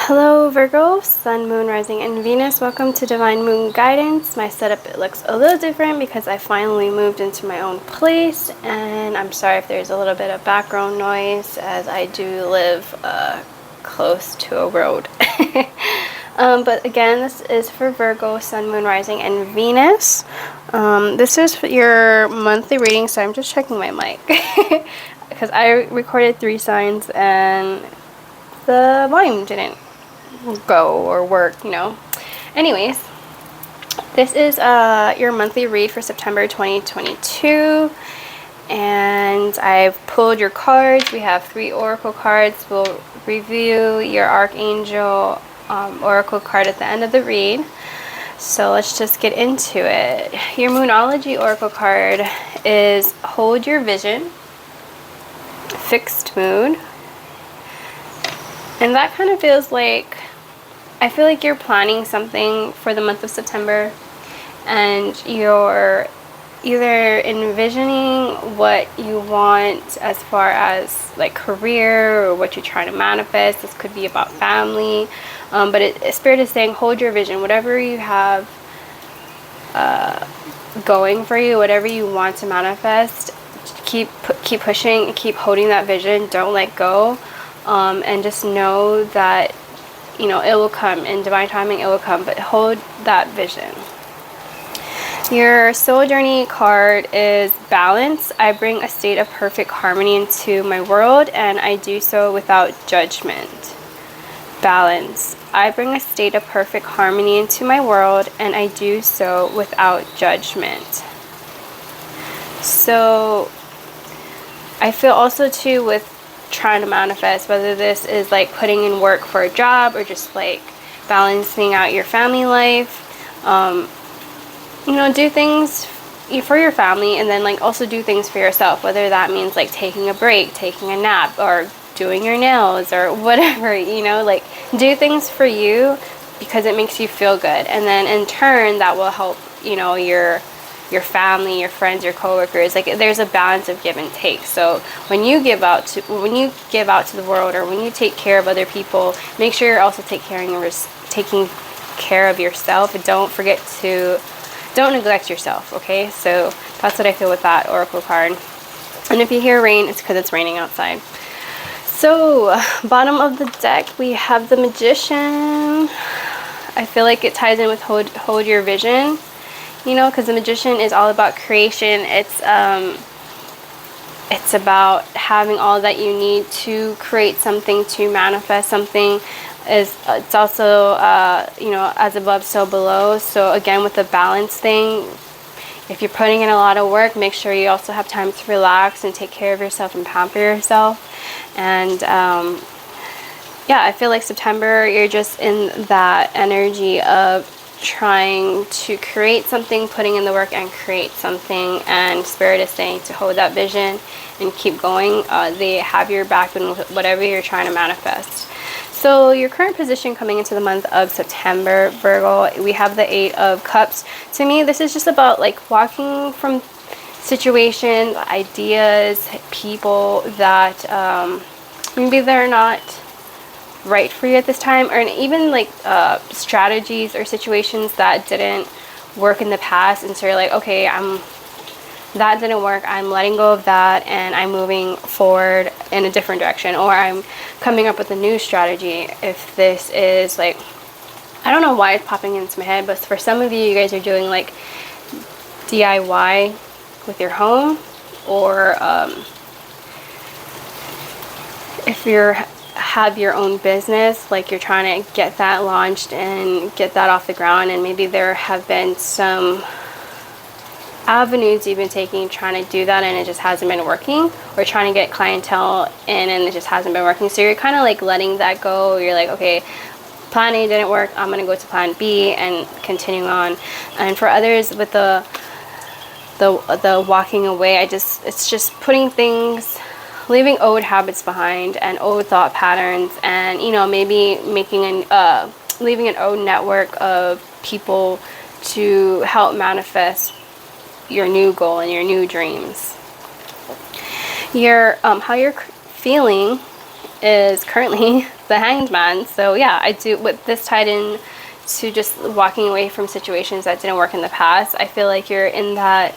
Hello Virgo, Sun, Moon, Rising, and Venus. Welcome to Divine Moon Guidance. My setup, it looks a little different because I finally moved into my own place, and I'm sorry if there's a little bit of background noise as I do live close to a road. But again, this is for Virgo, Sun, Moon, Rising, and Venus. This is your monthly reading, so I'm just checking my mic because I recorded 3 signs and the volume didn't go or work, Anyways, this is your monthly read for September 2022, and I've pulled your cards. We have 3 oracle cards. We'll review your archangel oracle card at the end of the read. So let's just get into it. Your Moonology oracle card is Hold Your Vision, Fixed Mood. And that kind of feels like, I feel like you're planning something for the month of September, and you're either envisioning what you want as far as like career or what you're trying to manifest. This could be about family, but Spirit is saying hold your vision. Whatever you have going for you, whatever you want to manifest, keep pushing, keep holding that vision. Don't let go. And just know that, it will come. In divine timing, it will come. But hold that vision. Your soul journey card is Balance. I bring a state of perfect harmony into my world, and I do so without judgment. Balance. I bring a state of perfect harmony into my world, and I do so without judgment. So I feel also too with trying to manifest, whether this is like putting in work for a job or just like balancing out your family life, do things for your family, and then like also do things for yourself, whether that means like taking a break, taking a nap, or doing your nails or whatever, like do things for you because it makes you feel good, and then in turn that will help your family, your friends, your coworkers. Like there's a balance of give and take. So when you give out to the world, or when you take care of other people, make sure you're also taking care of yourself. And don't neglect yourself. Okay, so that's what I feel with that oracle card. And if you hear rain, it's because it's raining outside. So bottom of the deck, we have the Magician. I feel like it ties in with hold your vision. Because the Magician is all about creation. It's about having all that you need to create something, to manifest something. It's also as above, so below. So again, with the balance thing, if you're putting in a lot of work, make sure you also have time to relax and take care of yourself and pamper yourself. And I feel like September, you're just in that energy of trying to create something, putting in the work and create something, and Spirit is saying to hold that vision and keep going. They have your back in whatever you're trying to manifest. So your current position coming into the month of September, Virgo, we have the 8 of Cups. To me, this is just about like walking from situations, ideas, people that maybe they're not right for you at this time, or even like strategies or situations that didn't work in the past, and so you're like, okay, that didn't work, I'm letting go of that and I'm moving forward in a different direction, or I'm coming up with a new strategy. If this is like, I don't know why it's popping into my head, but for some of you guys are doing like DIY with your home, or if you're have your own business, like you're trying to get that launched and get that off the ground, and maybe there have been some avenues you've been taking trying to do that and it just hasn't been working, or trying to get clientele in and it just hasn't been working. So you're kind of like letting that go. You're like, okay, plan A didn't work, I'm gonna go to plan B and continue on. And for others with the walking away, it's just putting things, leaving old habits behind and old thought patterns, and maybe making leaving an old network of people to help manifest your new goal and your new dreams. How you're feeling is currently the Hanged Man. So yeah, I do, with this tied in to just walking away from situations that didn't work in the past, I feel like you're in that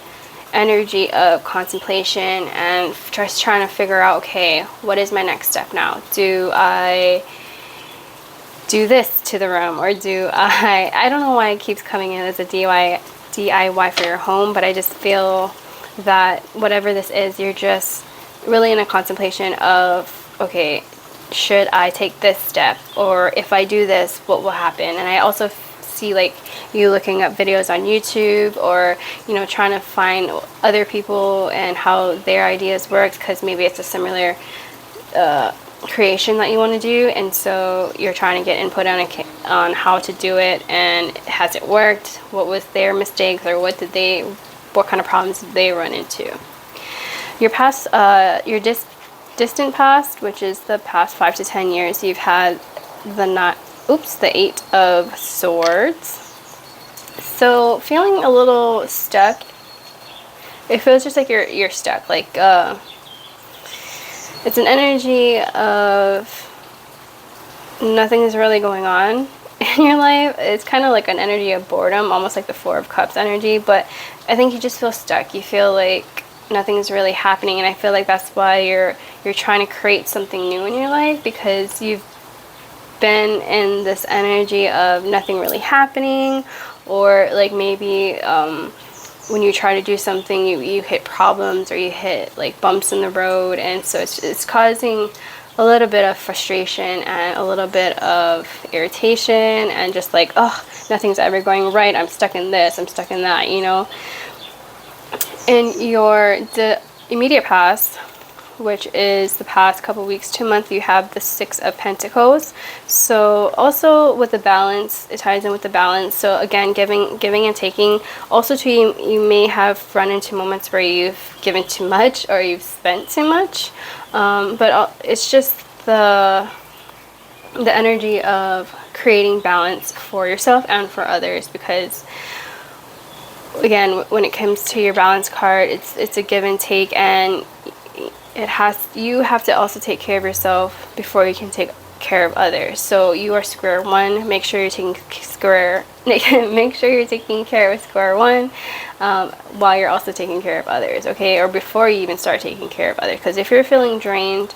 energy of contemplation and just trying to figure out, okay, what is my next step now? Do I do this to the room, or do I don't know why it keeps coming in as a DIY for your home, but I just feel that whatever this is, you're just really in a contemplation of, okay, should I take this step, or if I do this, what will happen? And I also see like you looking up videos on YouTube, or you know, trying to find other people and how their ideas work, because maybe it's a similar creation that you want to do, and so you're trying to get input on how to do it, and has it worked, what was their mistakes, or what kind of problems did they run into. Your past, your distant past, which is the past 5 to 10 years, you've had the 8 of Swords. So feeling a little stuck. It feels just like you're stuck. Like it's an energy of nothing's really going on in your life. It's kind of like an energy of boredom, almost like the 4 of Cups energy. But I think you just feel stuck. You feel like nothing's really happening, and I feel like that's why you're trying to create something new in your life, because you've been in this energy of nothing really happening, or like maybe when you try to do something, you hit problems, or you hit like bumps in the road, and so it's causing a little bit of frustration and a little bit of irritation, and just like, oh, nothing's ever going right, I'm stuck in this, I'm stuck in that, you know. In the immediate past, which is the past couple weeks to month, you have the 6 of Pentacles. So also with the balance, it ties in with the balance. So again, giving and taking. Also too, you may have run into moments where you've given too much, or you've spent too much, but it's just the energy of creating balance for yourself and for others, because again, when it comes to your balance card, it's a give and take, and you have to also take care of yourself before you can take care of others. So you are square one. Make sure you're taking care of square one while you're also taking care of others, okay? Or before you even start taking care of others, because if you're feeling drained,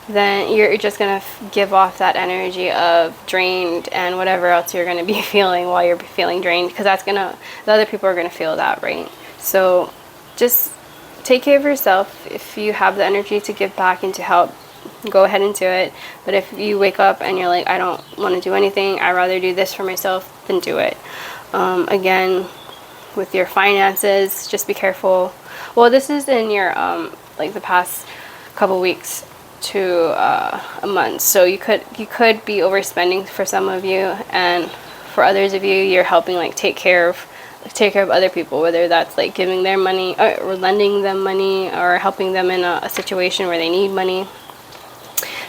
then you're just gonna give off that energy of drained and whatever else you're gonna be feeling while you're feeling drained, because the other people are gonna feel that, right? So just take care of yourself. If you have the energy to give back and to help, go ahead and do it. But if you wake up and you're like, I don't want to do anything, I'd rather do this for myself, then do it. Again, with your finances, just be careful. Well, this is in your like the past couple weeks to a month, so you could be overspending for some of you, and for others of you, you're helping like take care of other people, whether that's like giving their money or lending them money, or helping them in a situation where they need money.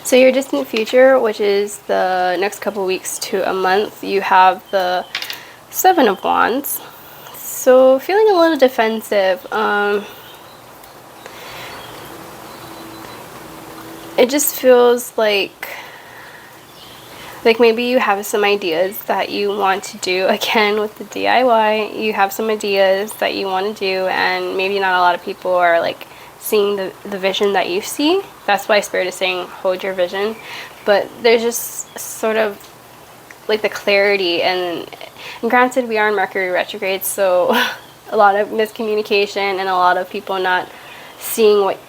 So your distant future, which is the next couple weeks to a month, you have the 7 of Wands. So feeling a little defensive. It just feels like maybe you have some ideas that you want to do. Again, with the DIY, you have some ideas that you want to do, and maybe not a lot of people are like seeing the vision that you see. That's why Spirit is saying hold your vision. But there's just sort of like the clarity, and granted, we are in Mercury retrograde, so a lot of miscommunication and a lot of people not seeing what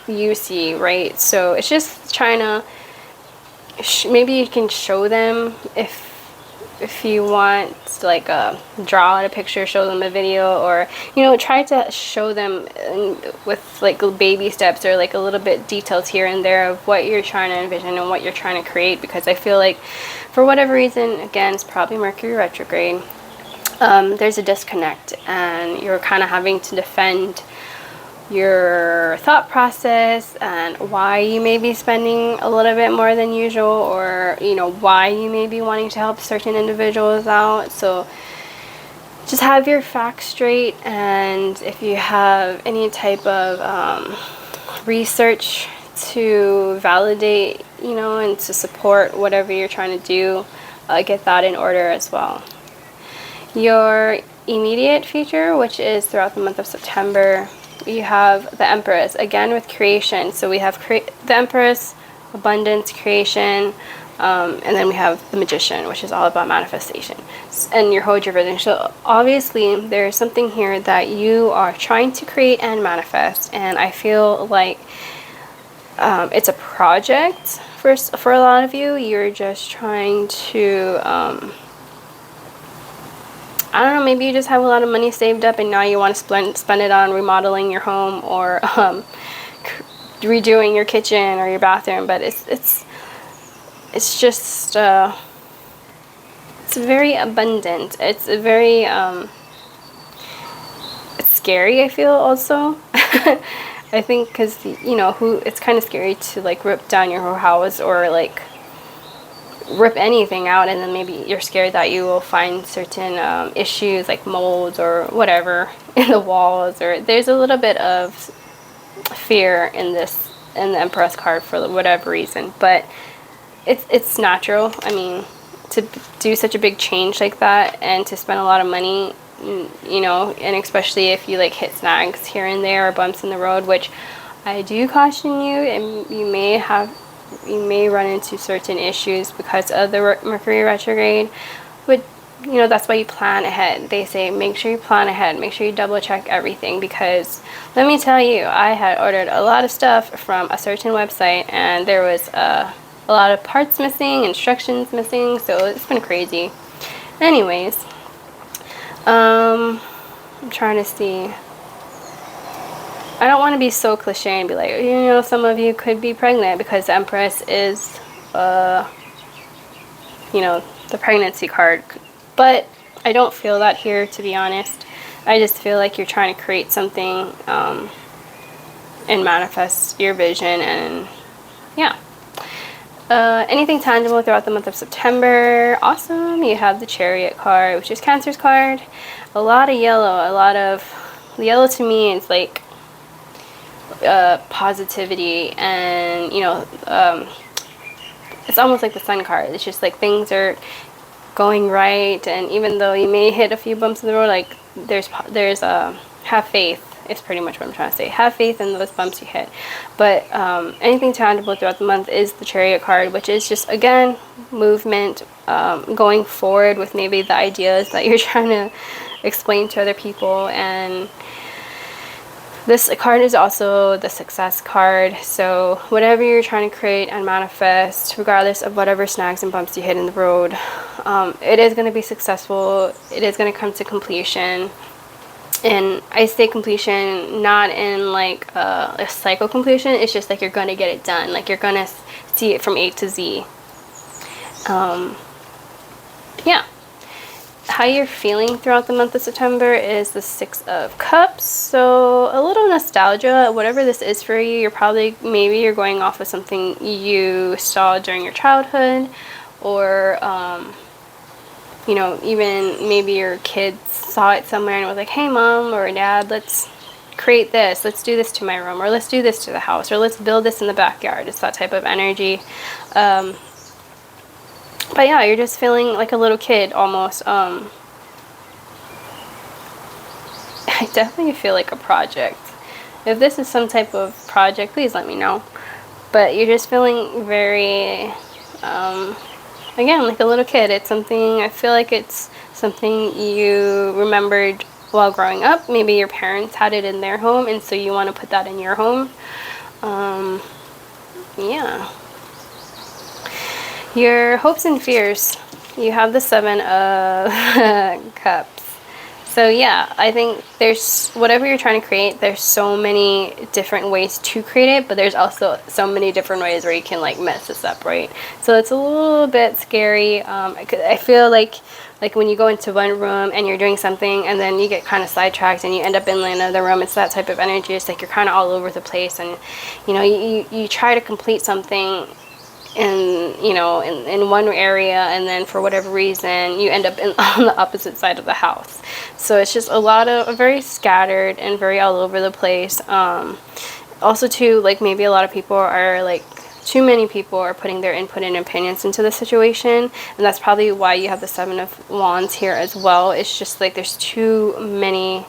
you see, right? So it's just trying to maybe you can show them, if you want to, like draw out a picture, show them a video, or you know, try to show them with like baby steps, or like a little bit details here and there of what you're trying to envision and what you're trying to create. Because I feel like for whatever reason, again, it's probably Mercury retrograde, there's a disconnect, and you're kind of having to defend your thought process and why you may be spending a little bit more than usual, or you know, why you may be wanting to help certain individuals out. So just have your facts straight, and if you have any type of research to validate, you know, and to support whatever you're trying to do, get that in order as well. Your immediate future, which is throughout the month of September, you have the Empress, again with creation. So we have the Empress, abundance, creation, and then we have the Magician, which is all about manifestation, and your ʰᵒᵱ. So obviously there's something here that you are trying to create and manifest, and I feel like it's a project for a lot of you. You're just trying to I don't know, maybe you just have a lot of money saved up and now you want to spend it on remodeling your home or redoing your kitchen or your bathroom, but it's just it's very abundant. It's a very it's scary, I feel, also. I think because, you know, it's kind of scary to like rip down your whole house or like rip anything out, and then maybe you're scared that you will find certain issues like molds or whatever in the walls, or there's a little bit of fear in the Empress card for whatever reason, but it's natural. I mean, to do such a big change like that and to spend a lot of money, you know, and especially if you like hit snags here and there or bumps in the road, which I do caution you, and you may run into certain issues because of the Mercury retrograde, but you know, that's why you plan ahead. They say make sure you plan ahead, make sure you double check everything, because let me tell you, I had ordered a lot of stuff from a certain website and there was a lot of parts missing, instructions missing, so it's been crazy. Anyways, I'm trying to see. I don't want to be so cliche and be like, you know, some of you could be pregnant, because the Empress is, you know, the pregnancy card. But I don't feel that here, to be honest. I just feel like you're trying to create something and manifest your vision, and yeah. Anything tangible throughout the month of September. Awesome. You have the Chariot card, which is Cancer's card. A lot of yellow. The yellow to me is like positivity, and you know, it's almost like the Sun card. It's just like things are going right, and even though you may hit a few bumps in the road, like there's have faith is pretty much what I'm trying to say. Have faith in those bumps you hit. But anything tangible throughout the month is the Chariot card, which is just, again, movement, going forward with maybe the ideas that you're trying to explain to other people. And this card is also the Success card. So whatever you're trying to create and manifest, regardless of whatever snags and bumps you hit in the road, it is going to be successful. It is going to come to completion. And I say completion not in like a cycle completion. It's just like you're going to get it done. Like you're going to see it from A to Z. Yeah. How you're feeling throughout the month of September is the Six of Cups. So a little nostalgia, whatever this is for you. Maybe you're going off of something you saw during your childhood, or you know, even maybe your kids saw it somewhere and was like, hey mom or dad, let's create this, let's do this to my room, or let's do this to the house, or let's build this in the backyard. It's that type of energy. But yeah, you're just feeling like a little kid almost. I definitely feel like a project. If this is some type of project, please let me know. But you're just feeling very again, like a little kid. It's something, I feel like it's something you remembered while growing up. Maybe your parents had it in their home, and so you want to put that in your home. Yeah. Your hopes and fears. You have the Seven of Cups. So yeah, I think there's, whatever you're trying to create, there's so many different ways to create it, but there's also so many different ways where you can like mess this up, right? So it's a little bit scary. I feel like when you go into one room and you're doing something and then you get kind of sidetracked and you end up in another room, it's that type of energy. It's like you're kind of all over the place, and you know, you try to complete something in one area, and then for whatever reason you end up on the opposite side of the house. So it's just a lot of very scattered and very all over the place. also too, like maybe a lot of people are like, too many people are putting their input and opinions into the situation, and that's probably why you have the Seven of Wands here as well. It's just like there's too many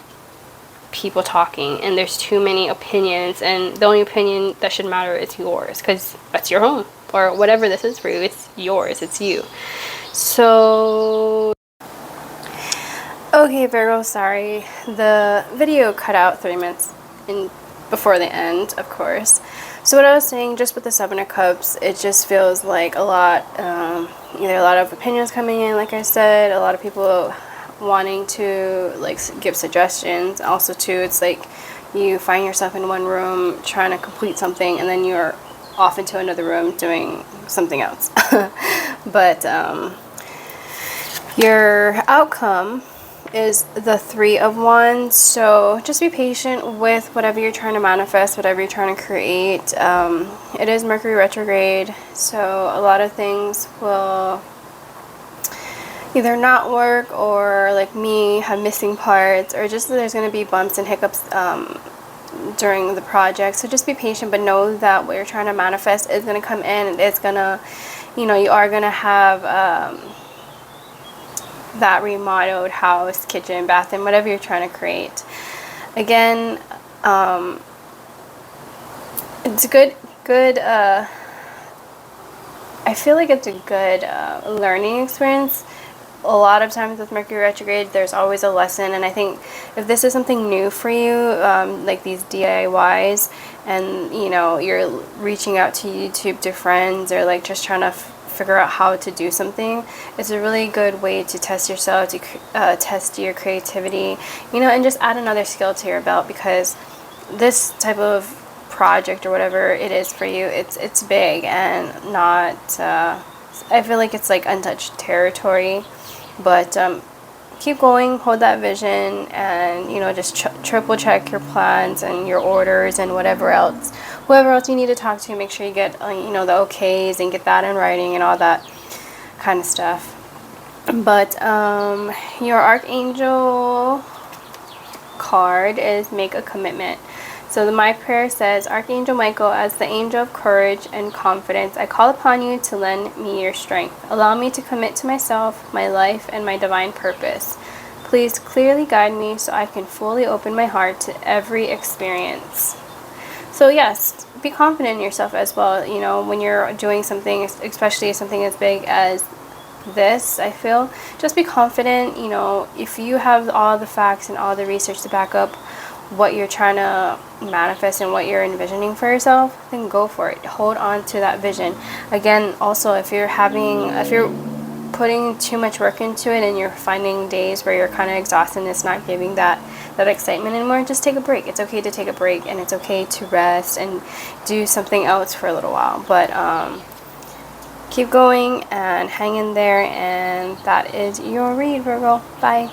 people talking, and there's too many opinions, and the only opinion that should matter is yours, because that's your home, or whatever this is for you. It's yours, it's you. So okay, Virgo, sorry, the video cut out 3 minutes before the end, of course. So what I was saying, just with the Seven of Cups, it just feels like a lot, either a lot of opinions coming in, like I said, a lot of people wanting to like give suggestions. Also too, it's like you find yourself in one room trying to complete something, and then you're off into another room doing something else. But your outcome is the Three of Wands. So just be patient with whatever you're trying to manifest, whatever you're trying to create. It is Mercury retrograde, so a lot of things will either not work, or like me, have missing parts, or just there's going to be bumps and hiccups during the project. So just be patient, but know that what you're trying to manifest is going to come in, and it's going to, you know, you are going to have that remodeled house, kitchen, bathroom, whatever you're trying to create. Again, it's a good I feel like it's a good learning experience. A lot of times with Mercury retrograde, there's always a lesson, and I think if this is something new for you, like these DIYs, and you know, you're reaching out to YouTube to friends, or like just trying to figure out how to do something, it's a really good way to test yourself, to test your creativity, you know, and just add another skill to your belt, because this type of project or whatever it is for you, it's big and not I feel like it's like untouched territory. But keep going, hold that vision, and you know, just triple check your plans and your orders and whoever else you need to talk to. Make sure you get you know, the okays, and get that in writing and all that kind of stuff. But your Archangel card is make a commitment. So my prayer says, Archangel Michael, as the angel of courage and confidence, I call upon you to lend me your strength. Allow me to commit to myself, my life, and my divine purpose. Please clearly guide me so I can fully open my heart to every experience. So yes, be confident in yourself as well. You know, when you're doing something, especially something as big as this, I feel, just be confident. You know, if you have all the facts and all the research to back up what you're trying to manifest and what you're envisioning for yourself, then go for it. Hold on to that vision. Again, also, if you're putting too much work into it and you're finding days where you're kind of exhausted and it's not giving that excitement anymore, just take a break. It's okay to take a break, and it's okay to rest and do something else for a little while. But keep going and hang in there, and that is your read, Virgo. Bye.